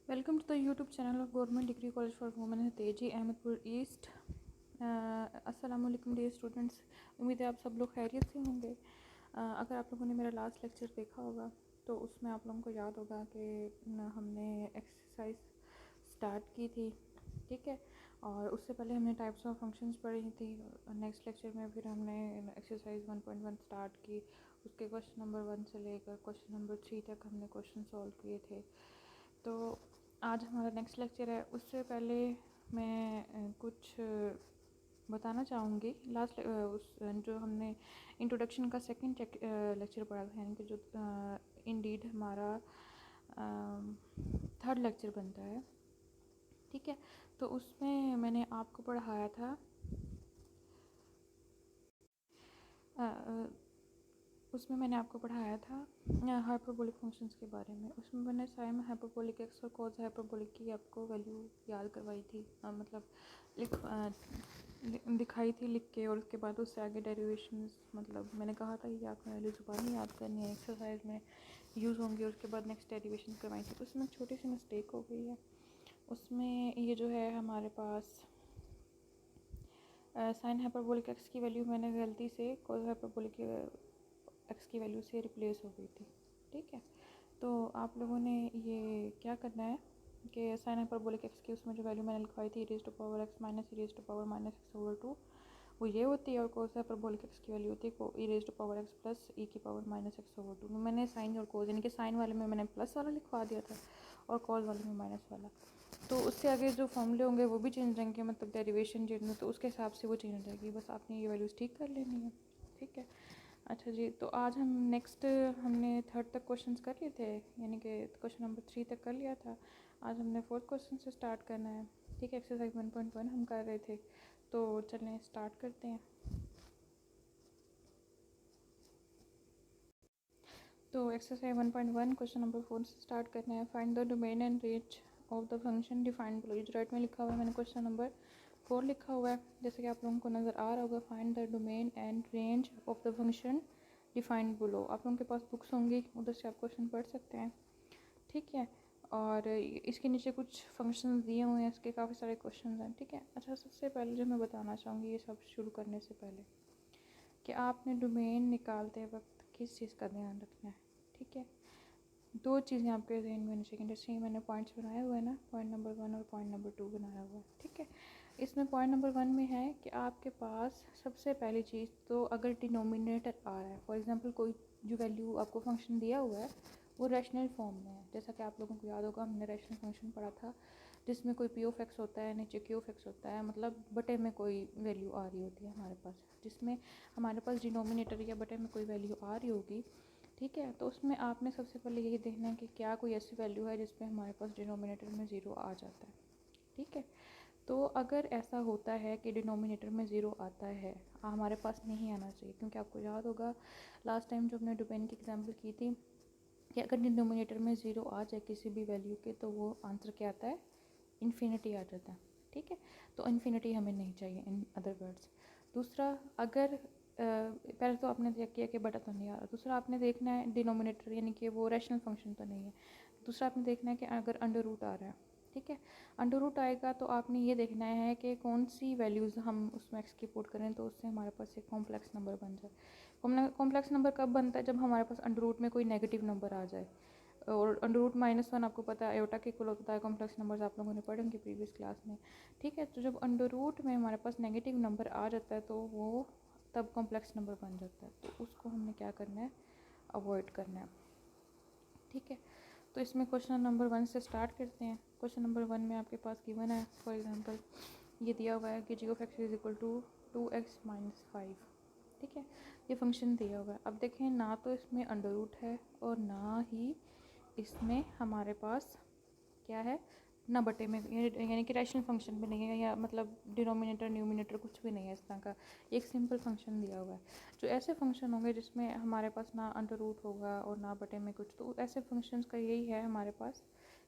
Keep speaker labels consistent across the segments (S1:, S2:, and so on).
S1: Welcome to the YouTube channel of government degree college for women तेजी Ahmedpur east. अस्सलाम वालेकुम dear students, उम्मीद है आप सब लोग खैरियत से होंगे। अगर आप लोगों ने मेरा लास्ट लेक्चर देखा होगा तो उसमें आप लोगों को याद होगा कि हमने एक्सरसाइज स्टार्ट की थी, ठीक है। और उससे पहले हमने टाइप्स ऑफ फंक्शंस पढ़ी थी। नेक्स्ट लेक्चर में फिर हमने एक्सरसाइज 1.1 स्टार्ट की। उसके क्वेश्चन नंबर 1 से लेकर क्वेश्चन नंबर 3 तक हमने क्वेश्चन सॉल्व किए थे। तो आज हमारा नेक्स्ट लेक्चर है। उससे पहले मैं कुछ बताना चाहूँगी। लास्ट उस जो हमने इंट्रोडक्शन का सेकंड लेक्चर पढ़ा था, यानी कि जो इंडीड हमारा थर्ड लेक्चर बनता है, ठीक है। तो उसमें मैंने आपको पढ़ाया था उसमें मैंने आपको पढ़ाया था हाइपरबोलिक फंक्शंस के बारे में। उसमें मैंने साइन हाइपरबोलिक एक्स और कॉस हाइपरबोलिक की आपको वैल्यू याद करवाई थी, मतलब दिखाई थी लिख के। और उसके बाद उससे आगे डेरिवेशंस, मतलब मैंने कहा था कि आपने वैल्यू ज़ुबानी याद करनी है, एक्सरसाइज में यूज़ होंगी। उसके बाद नेक्स्ट डेरिवेशन करवाई थी। उसमें एक छोटी सी मिस्टेक हो गई है। उसमें ये जो है हमारे पास साइन हाइपरबोलिक एक्स की वैल्यू मैंने गलती से कॉस हाइपरबोलिक एक्स की वैल्यू से रिप्लेस हो गई थी, ठीक है। तो आप लोगों ने ये क्या करना है कि साइन हाइपरबोलिक एक्स की उसमें जो वैल्यू मैंने लिखवाई थी e to power x minus e to power minus x over 2, वो ये होती है। और कोस हाइपरबोलिक एक्स की वैल्यू होती है e to power x plus e की पावर माइनस एक्स ओवर 2। मैंने साइन और कोस, यानी कि साइन वाले में मैंने प्लस वाला लिखवा दिया था और कॉस वाले में माइनस वाला। तो उससे आगे जो फॉर्मूले होंगे वो भी चेंज रहेंगे, मतलब डेरिवेशन जिनमें, तो उसके हिसाब से वो चेंज हो जाएगी। बस आपने ये वैल्यूज़ ठीक कर लेनी है, ठीक है। अच्छा जी, तो आज हम नेक्स्ट हमने थर्ड तक क्वेश्चंस कर लिए थे, यानी कि क्वेश्चन नंबर 3 तक कर लिया था। आज हमने फोर्थ क्वेश्चन से स्टार्ट करना है, ठीक है। एक्सरसाइज 1.1 हम कर रहे थे, तो चलें स्टार्ट करते हैं। तो एक्सरसाइज 1.1 क्वेश्चन नंबर 4 से स्टार्ट करना है। Find the domain and range of the function defined below. जो राइट में लिखा हुआ है, मैंने क्वेश्चन नंबर 4 लिखा हुआ है, जैसे कि आप लोगों को नज़र आ रहा होगा। Find the domain and range of the function defined below. आप लोगों के पास बुक्स होंगी, उधर से आप क्वेश्चन पढ़ सकते हैं, ठीक है। और इसके नीचे कुछ फंक्शन दिए हुए हैं, इसके काफ़ी सारे क्वेश्चन हैं, ठीक है। अच्छा, सबसे पहले जो मैं बताना चाहूँगी ये सब शुरू करने से पहले, कि आपने डोमेन निकालते वक्त किस चीज़ का ध्यान रखना है, ठीक है। दो चीज़ें आपके जहन में होनी चाहिए। जैसे मैंने पॉइंट्स बनाए हुए हैं ना, पॉइंट नंबर 1 और पॉइंट नंबर 2 बनाया हुआ है, ठीक है। इसमें पॉइंट नंबर 1 में है कि आपके पास सबसे पहली चीज़, तो अगर डिनोमिनेटर आ रहा है, फॉर एग्जांपल कोई जो वैल्यू आपको फंक्शन दिया हुआ है वो रैशनल फॉर्म में है। जैसा कि आप लोगों को याद होगा, हमने रैशनल फंक्शन पढ़ा था जिसमें कोई पी ऑफ एक्स होता है, नीचे क्यू ऑफ एक्स होता है, मतलब बटे में कोई वैल्यू आ रही होती है हमारे पास, जिसमें हमारे पास डिनोमिनेटर या बटे में कोई वैल्यू आ रही होगी, ठीक है। तो उसमें आपने सबसे पहले यही देखना है कि क्या कोई ऐसी वैल्यू है जिसमें हमारे पास डिनोमिनेटर में ज़ीरो आ जाता है, ठीक है। तो अगर ऐसा होता है कि डिनोमिनेटर में ज़ीरो आता है, हमारे पास नहीं आना चाहिए, क्योंकि आपको याद होगा लास्ट टाइम जब हमने डोमेन की एग्जांपल की थी कि अगर डिनोमिनेटर में ज़ीरो आ जाए किसी भी वैल्यू के, तो वो आंसर क्या आता है, इन्फिनिटी आ जाता है, ठीक है। तो इन्फिनिटी हमें नहीं चाहिए, इन अदर वर्ड्स। दूसरा, अगर पहले तो आपने चेक किया कि बटा तो नहीं आ रहा। दूसरा आपने देखना है डिनोमिनेटर, यानी कि वो रैशनल फंक्शन तो नहीं है। दूसरा आपने देखना है कि अगर अंडर रूट आ रहा है, ठीक है। अंडर रूट आएगा तो आपने ये देखना है कि कौन सी वैल्यूज़ हम उसमें एक्सक्यूट करें तो उससे हमारे पास एक कॉम्प्लेक्स नंबर बन जाए। कॉम्प्लेक्स नंबर कब बनता है, जब हमारे पास अंडर रूट में कोई नेगेटिव नंबर आ जाए। और अंडर रूट -1 आपको पता है आयोटा के इक्वल होता है। कॉम्प्लेक्स नंबर्स आप लोगों ने पढ़े होंगे प्रीवियस क्लास में, ठीक है। तो जब अंडर रूट में हमारे पास नेगेटिव नंबर आ जाता है तो वो तब कॉम्प्लेक्स नंबर बन जाता है। तो उसको हमने क्या करना है, अवॉइड करना है, ठीक है। तो इसमें क्वेश्चन नंबर 1 से स्टार्ट करते हैं। क्वेश्चन नंबर 1 में आपके पास गिवन है, फॉर एग्जांपल ये दिया हुआ है कि g of x is equal to 2x minus 5, ठीक है। ये फंक्शन दिया हुआ है। अब देखें, ना तो इसमें अंडर रूट है और ना ही इसमें हमारे पास क्या है, ना बटे में, यानी कि रैशनल फंक्शन भी नहीं है, या मतलब डिनोमिनेटर न्यूमिनेटर कुछ भी नहीं है इस तरह का। एक सिंपल फंक्शन दिया हुआ है। जो ऐसे फंक्शन होंगे जिसमें हमारे पास ना अंडर रूट होगा और ना बटे में कुछ, तो ऐसे फंक्शंस का यही है हमारे पास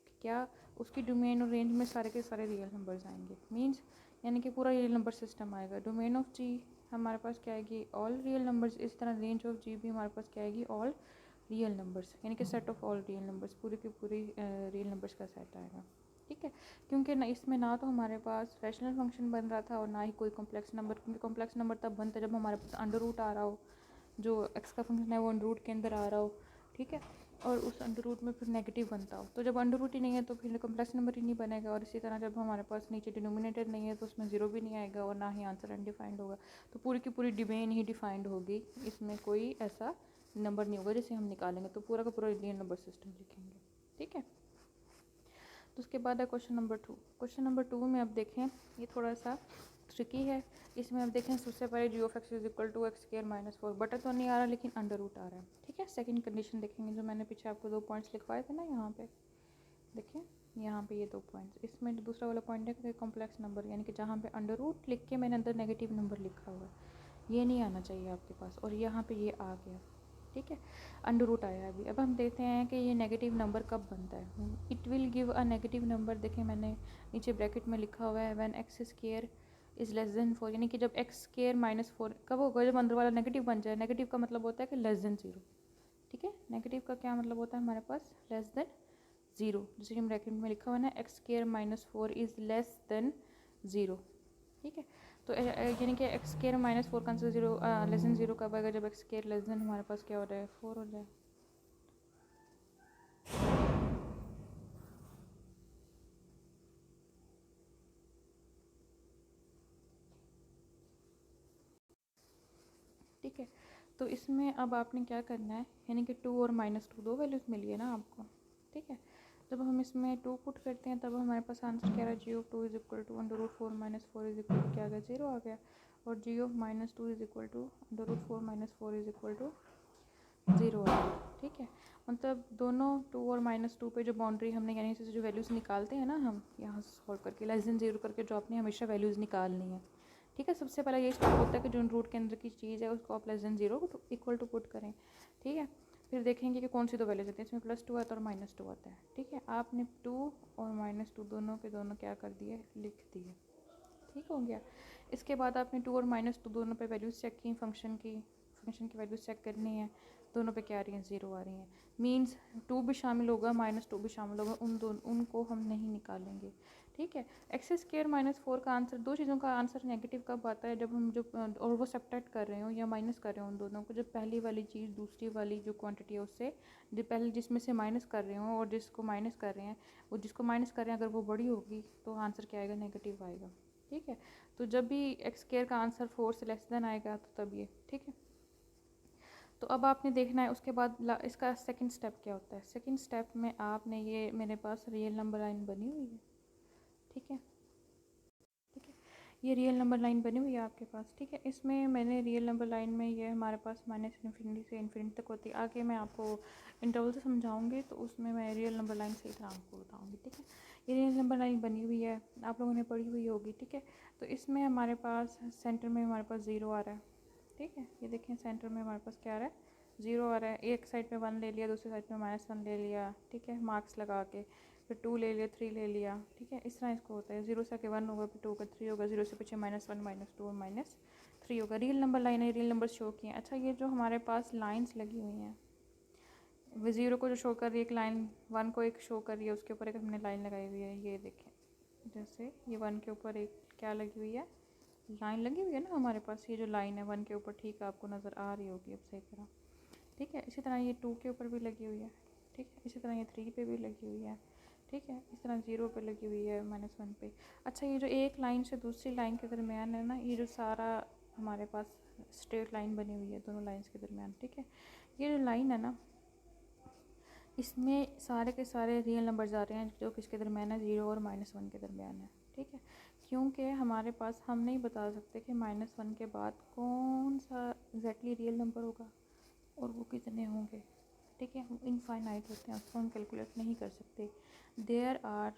S1: कि क्या उसकी डोमेन और रेंज में सारे के सारे रियल नंबर्स आएंगे। मींस यानी कि पूरा रियल नंबर सिस्टम आएगा। डोमेन ऑफ जी हमारे पास क्या आएगी, ऑल रियल नंबर्स। इस तरह रेंज ऑफ जी भी हमारे पास क्या आएगी, ऑल रियल नंबर्स, यानी कि set of all real numbers, पूरी की पूरी रियल नंबर्स का सेट आएगा। ठीक है, क्योंकि ना इसमें ना तो हमारे पास रैशनल फंक्शन बन रहा था और ना ही कोई कॉम्प्लेक्स नंबर, क्योंकि कॉम्प्लेक्स नंबर तब बनता है जब हमारे पास अंडर रूट आ रहा हो, जो एक्स का फंक्शन है वो अंडर रूट के अंदर आ रहा हो। ठीक है, और उस अंडर रूट में फिर नेगेटिव बनता हो, तो जब अंडर रूट ही नहीं है तो फिर कॉम्प्लेक्स नंबर ही नहीं बनेगा। और इसी तरह जब हमारे पास नीचे डिनोमिनेटर नहीं है तो उसमें ज़ीरो भी नहीं आएगा और ना ही आंसर अनडिफाइंड होगा। तो पूरी की पूरी डोमेन ही डिफाइंड होगी, इसमें कोई ऐसा नंबर नहीं होगा जिसे हम निकालेंगे, तो पूरा का पूरा रियल नंबर सिस्टम लिखेंगे। ठीक है, तो उसके बाद है क्वेश्चन नंबर 2। क्वेश्चन नंबर 2 में अब देखें, ये थोड़ा सा ट्रिकी है। इसमें अब देखें, सबसे पहले g of x is equal to x square minus 4, बटा तो नहीं आ रहा लेकिन अंडर रूट आ रहा है। ठीक है, सेकंड कंडीशन देखेंगे, जो मैंने पीछे आपको 2 पॉइंट्स लिखवाए थे ना, यहाँ पे देखें, यहाँ पे ये 2 पॉइंट्स, इसमें दूसरा वाला पॉइंट है कि कॉम्प्लेक्स नंबर, यानी कि जहाँ पे अंडर रूट लिख के मैंने अंदर नेगेटिव नंबर लिखा हुआ है, ये नहीं आना चाहिए आपके पास, और यहाँ पे ये आ गया। ठीक है, अंडर रूट आया अभी। अब हम देखते हैं कि ये नेगेटिव नंबर कब बनता है। It will give a negative number, देखें मैंने नीचे ब्रैकेट में लिखा हुआ है, when x square is less than 4, यानी कि जब एक्स स्क्वायर माइनस 4 कब होगा, जब अंदर वाला नेगेटिव बन जाए। नेगेटिव का मतलब होता है कि लेस देन 0। ठीक है, नेगेटिव का क्या मतलब होता है हमारे पास, लेस देन 0, जैसे कि ब्रैकेट में लिखा हुआ है ना, x square minus 4 is less than 0। ठीक है, तो यानी कि एक्स स्क्वायर माइनस 4 का आंसर 0 लेस देन 0 कब आएगा, जब एक्स स्क्वायर लेस देन हमारे पास क्या हो जाए, 4 हो जाए। ठीक है, तो इसमें अब आपने क्या करना है, यानी कि 2 और -2 दो वैल्यूज़ मिली है ना आपको। ठीक है, जब हम इसमें 2 पुट करते हैं तब हमारे पास आंसर क्या रहा है, g of 2 is equal to under root 4 minus 4 is equal to क्या आ गया, 0 आ गया। और g of -2 is equal to under root 4 minus 4 is equal to 0 आ गया। ठीक है, मतलब दोनों 2 और -2 पे जो बाउंड्री हमने, यानी से जो वैल्यूज़ निकालते हैं ना हम यहाँ से सॉल्व करके, लेस देन 0 करके जो आपने हमेशा वैल्यूज़ निकालनी है। ठीक है, सबसे पहला यही स्टेप होता है कि जो रूट के अंदर की चीज़ है उसको आप लेस देन 0 को इक्वल टू पुट करें। ठीक है, फिर देखेंगे कि कौन सी दो वैल्यूज आती है, इसमें +2 आता है और -2 आता है। ठीक है, आपने 2 और -2 दोनों के दोनों क्या कर दिए, लिख दिए। ठीक हो गया। इसके बाद आपने 2 और -2 दोनों पे वैल्यूज चेक की, फंक्शन की वैल्यूज चेक करनी है, दोनों पे क्या आ रही हैं, 0 आ रही हैं। मीन्स 2 भी शामिल होगा, -2 भी शामिल होगा, उनको हम नहीं निकालेंगे। ठीक है, एक्स स्क्वायर -4 का आंसर, दो चीज़ों का आंसर नेगेटिव कब आता है, जब हम जो और वो सब्ट्रैक्ट कर रहे हो या माइनस कर रहे हो उन दोनों को, जब पहली वाली चीज़ दूसरी वाली जो क्वांटिटी है उससे, जो पहले जिसमें से माइनस कर रहे हो और जिसको माइनस कर रहे हैं, वो जिसको माइनस कर रहे हैं अगर वो बड़ी होगी तो आंसर क्या आएगा, नेगेटिव आएगा। ठीक है, तो जब भी एक्स स्क्वायर का आंसर 4 से लेस देन आएगा तो तब ये। ठीक है, तो अब आपने देखना है उसके बाद इसका सेकंड स्टेप क्या होता है। सेकंड स्टेप में आपने, ये मेरे पास रियल नंबर लाइन बनी हुई है। ठीक है, ठीक है, ये रियल नंबर लाइन बनी हुई है आपके पास। ठीक है, इसमें मैंने रियल नंबर लाइन में ये हमारे पास -इन्फिनिटी से इन्फिनिटी तक होती है। आगे मैं आपको इंटरवल से समझाऊंगी तो उसमें मैं रियल नंबर लाइन सही तरह आपको बताऊंगी। ठीक है, ये रियल नंबर लाइन बनी हुई है, आप लोगों ने पढ़ी हुई होगी। ठीक है, तो इसमें हमारे पास सेंटर में हमारे पास 0 आ रहा है। ठीक है, ये देखें सेंटर में हमारे पास क्या आ रहा है, 0 आ रहा है। एक साइड पे 1 ले लिया, दूसरी साइड पे -1 ले लिया। ठीक है, मार्क्स लगा के, फिर 2 ले लिया, 3 ले लिया। ठीक है, इस तरह इसको होता है, 0 से आके 1 होगा, फिर 2 का 3 होगा, 0 से पीछे -1 -2 और -3 होगा। रियल नंबर लाइन है, रियल नंबर शो किए हैं। अच्छा, ये जो हमारे पास लाइन्स लगी हुई हैं, वो 0 को जो शो कर रही है एक लाइन, 1 को एक शो कर रही है, उसके ऊपर एक हमने लाइन लगाई हुई है। ये देखें, जैसे ये 1 के ऊपर एक क्या लगी हुई है, लाइन लगी हुई है ना हमारे पास, ये जो लाइन है 1 के ऊपर, ठीक है, आपको नज़र आ रही होगी अब सही तरह। ठीक है, इसी तरह ये 2 के ऊपर भी लगी हुई है। ठीक है, इसी तरह ये 3 पे भी लगी हुई है। ठीक है, इस तरह 0 पे लगी हुई है, -1 पे। अच्छा, ये जो एक लाइन से दूसरी लाइन के दरमियान है ना, ये जो सारा हमारे पास स्ट्रेट लाइन बनी हुई है दोनों लाइंस के दरमियान। ठीक है, ये जो लाइन है ना, इसमें सारे के सारे रियल नंबर्स आ रहे हैं जो किसके दरमियान है, 0 और -1 के दरमियान है। ठीक है, क्योंकि हमारे पास, हम नहीं बता सकते कि -1 के बाद कौन सा एग्जैक्टली रियल नंबर होगा और वो कितने होंगे। ठीक है, वो इनफाइनाइट होते हैं, उसको हम कैलकुलेट नहीं कर सकते। There are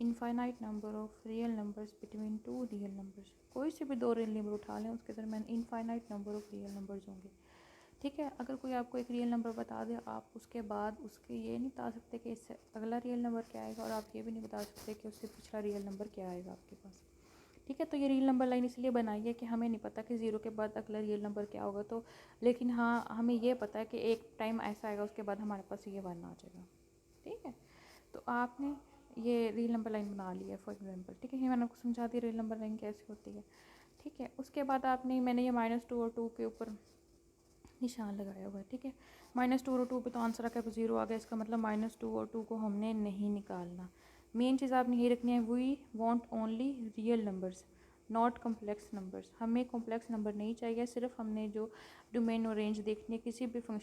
S1: infinite number of real numbers between two real numbers, कोई से भी दो रियल नंबर उठा लें उसके दरमियान infinite number of real numbers होंगे। ठीक है, अगर कोई आपको एक रियल नंबर बता दे, आप उसके बाद उसके ये नहीं बता सकते कि इससे अगला रियल नंबर क्या आएगा, और आप ये भी नहीं बता सकते कि उससे पिछला रियल नंबर क्या आएगा आपके पास। ठीक है। तो ये रियल नंबर लाइन इसलिए बनाई है कि हमें नहीं पता कि 0 के बाद अगला रियल नंबर क्या होगा, तो लेकिन हाँ हमें ये पता है कि एक टाइम ऐसा आएगा उसके बाद हमारे पास ये 1 आ जाएगा। ठीक है, तो आपने ये रियल नंबर लाइन बना ली है फॉर एग्जाम्पल। ठीक है, ये मैंने आपको समझा दी रियल नंबर लाइन कैसे होती है। ठीक है, उसके बाद आपने मैंने ये -2 और 2 के ऊपर निशान लगाया हुआ है। ठीक है, -2 और 2 पे तो आंसर आकर 0 आ गया, इसका मतलब -2 और 2 को हमने नहीं निकालना। मेन चीज़ आपने ये रखनी है, we want only real numbers not complex numbers. हमें कॉम्प्लेक्स नंबर नहीं चाहिए, सिर्फ हमने जो डोमेन और रेंज देखनी है किसी भी फंक्शन